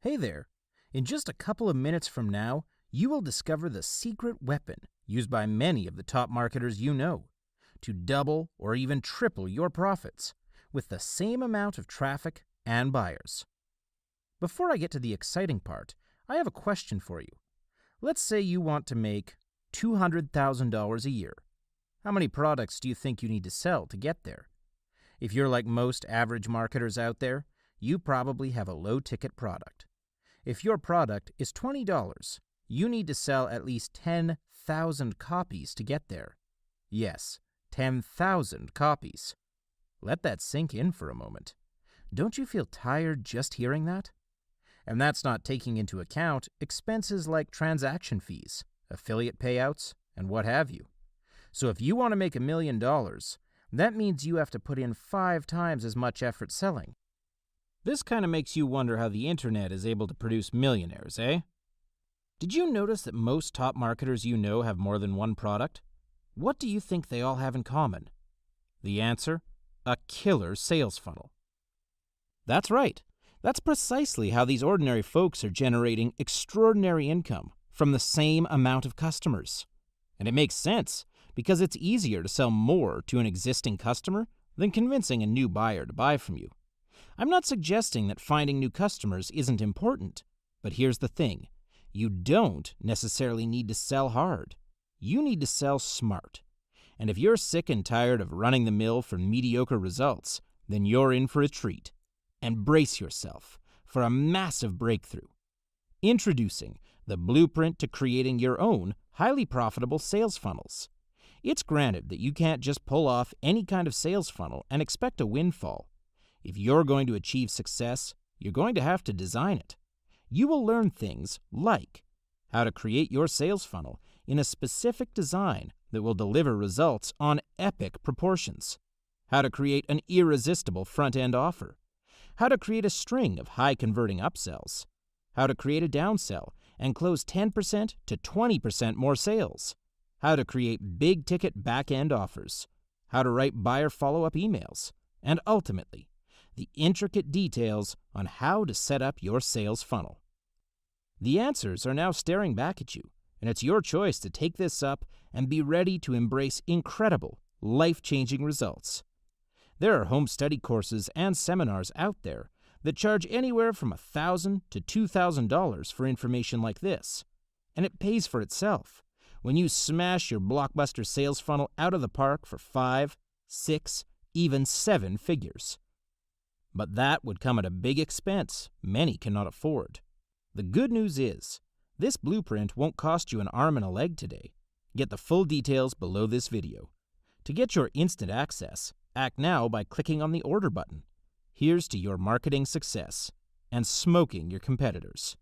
Hey there! In just a couple of minutes from now, you will discover the secret weapon used by many of the top marketers you know to double or even triple your profits with the same amount of traffic and buyers. Before I get to the exciting part, I have a question for you. Let's say you want to make $200,000 a year. How many products do you think you need to sell to get there? If you're like most average marketers out there, you probably have a low-ticket product. If your product is $20, you need to sell at least 10,000 copies to get there. Yes, 10,000 copies. Let that sink in for a moment. Don't you feel tired just hearing that? And that's not taking into account expenses like transaction fees, affiliate payouts, and what have you. So if you want to make $1 million, that means you have to put in 5 times as much effort selling. This kind of makes you wonder how the internet is able to produce millionaires, eh? Did you notice that most top marketers you know have more than one product? What do you think they all have in common? The answer? A killer sales funnel. That's right. That's precisely how these ordinary folks are generating extraordinary income from the same amount of customers. And it makes sense because it's easier to sell more to an existing customer than convincing a new buyer to buy from you. I'm not suggesting that finding new customers isn't important, but here's the thing. You don't necessarily need to sell hard. You need to sell smart. And if you're sick and tired of running the mill for mediocre results, then you're in for a treat. And brace yourself for a massive breakthrough. Introducing the blueprint to creating your own highly profitable sales funnels. It's granted that you can't just pull off any kind of sales funnel and expect a windfall. If you're going to achieve success, you're going to have to design it. You will learn things like how to create your sales funnel in a specific design that will deliver results on epic proportions, how to create an irresistible front-end offer, how to create a string of high-converting upsells, how to create a downsell and close 10% to 20% more sales, how to create big-ticket back-end offers, how to write buyer follow-up emails, and ultimately, the intricate details on how to set up your sales funnel. The answers are now staring back at you, and it's your choice to take this up and be ready to embrace incredible, life-changing results. There are home study courses and seminars out there that charge anywhere from $1,000 to $2,000 for information like this, and it pays for itself when you smash your blockbuster sales funnel out of the park for 5, 6, even 7 figures. But that would come at a big expense many cannot afford. The good news is, this blueprint won't cost you an arm and a leg today. Get the full details below this video. To get your instant access, act now by clicking on the order button. Here's to your marketing success and smoking your competitors.